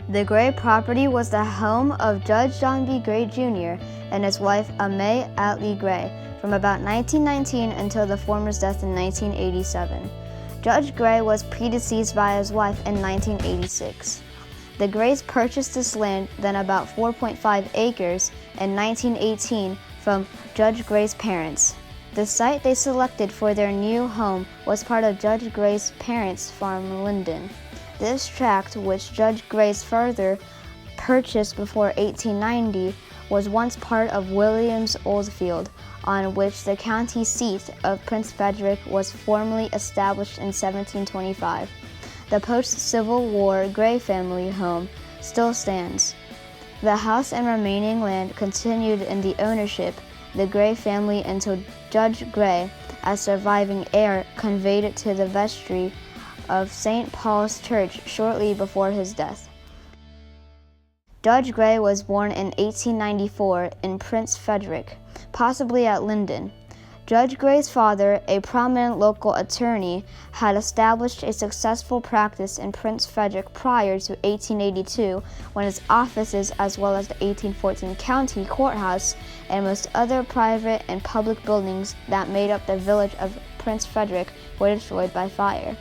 The Gray property was the home of Judge John B. Gray Jr. and his wife Amay Atlee Gray from about 1919 until the former's death in 1987. Judge Gray was predeceased by his wife in 1986. The Grays purchased this land, then about 4.5 acres, in 1918 from Judge Gray's parents. The site they selected for their new home was part of Judge Gray's parents' farm, Linden. This tract, which Judge Gray's father purchased before 1890, was once part of Williams Oldfield, on which the county seat of Prince Frederick was formally established in 1725. The post-Civil War Gray family home still stands. The house and remaining land continued in the ownership the Gray family until Judge Gray, as surviving heir, conveyed it to the vestry of St. Paul's Church shortly before his death. Judge Gray was born in 1894 in Prince Frederick, possibly at Linden. Judge Gray's father, a prominent local attorney, had established a successful practice in Prince Frederick prior to 1882, when his offices, as well as the 1814 county courthouse and most other private and public buildings that made up the village of Prince Frederick, were destroyed by fire.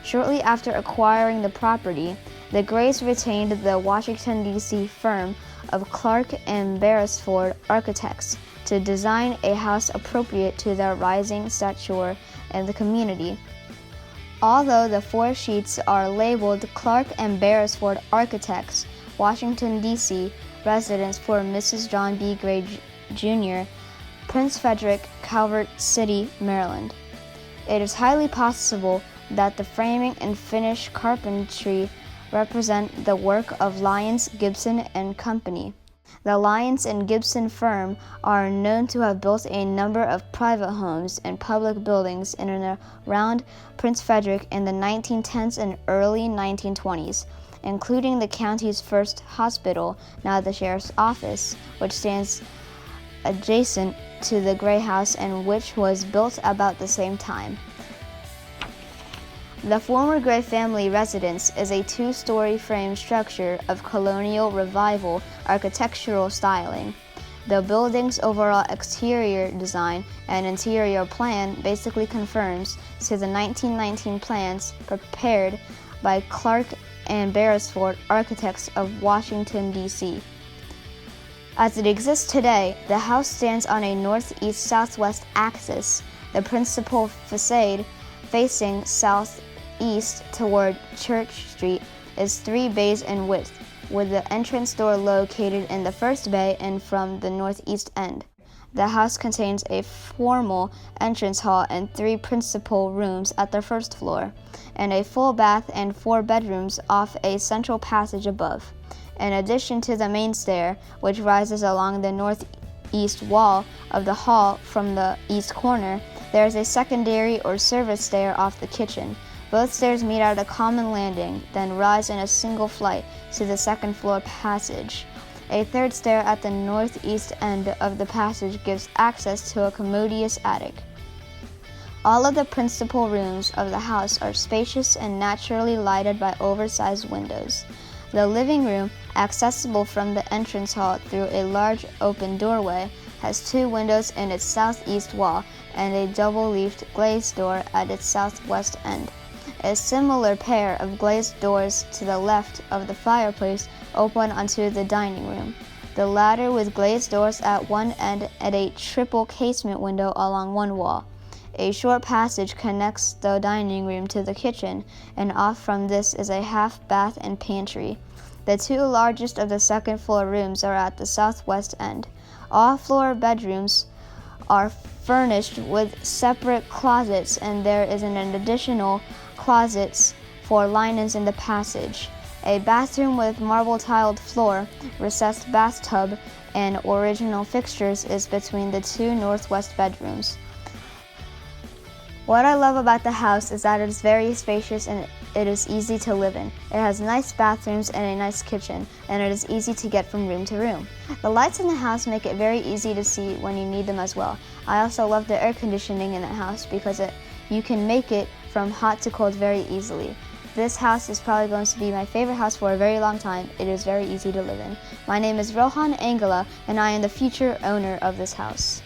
Shortly after acquiring the property, the Grays retained the Washington, D.C. firm of Clark and Beresford Architects to design a house appropriate to their rising stature in the community. Although the four sheets are labeled Clark and Beresford Architects, Washington, D.C., residence for Mrs. John B. Gray Jr., Prince Frederick, Calvert City, Maryland. It is highly possible that the framing and finished carpentry represent the work of Lyons, Gibson and Company. The Lyons and Gibson firm are known to have built a number of private homes and public buildings in and around Prince Frederick in the 1910s and early 1920s, including the county's first hospital, now the sheriff's office, which stands adjacent to the Gray House and which was built about the same time. The former Gray family residence is a two-story frame structure of Colonial Revival architectural styling. The building's overall exterior design and interior plan basically conforms to the 1919 plans prepared by Clark and Beresford Architects of Washington, D.C. As it exists today, the house stands on a northeast-southwest axis. The principal facade, facing southeast toward Church Street, is 3 bays in width, with the entrance door located in the first bay and from the northeast end. The house contains a formal entrance hall and 3 principal rooms at the first floor, and a full bath and 4 bedrooms off a central passage above. In addition to the main stair, which rises along the northeast wall of the hall from the east corner, there is a secondary or service stair off the kitchen. Both stairs meet at a common landing, then rise in a single flight to the second floor passage. A third stair at the northeast end of the passage gives access to a commodious attic. All of the principal rooms of the house are spacious and naturally lighted by oversized windows. The living room, accessible from the entrance hall through a large open doorway, has 2 windows in its southeast wall and a double-leafed glazed door at its southwest end. A similar pair of glazed doors to the left of the fireplace open onto the dining room, the latter with glazed doors at one end and a triple casement window along one wall. A short passage connects the dining room to the kitchen, and off from this is a half bath and pantry. The 2 largest of the second floor rooms are at the southwest end. All floor bedrooms are furnished with separate closets, and there is an additional closets for linens in the passage. A bathroom with marble-tiled floor, recessed bathtub, and original fixtures is between the 2 northwest bedrooms. What I love about the house is that it is very spacious and it is easy to live in. It has nice bathrooms and a nice kitchen, and it is easy to get from room to room. The lights in the house make it very easy to see when you need them as well. I also love the air conditioning in the house because you can make it from hot to cold very easily. This house is probably going to be my favorite house for a very long time. It is very easy to live in. My name is Rohan Angela, and I am the future owner of this house.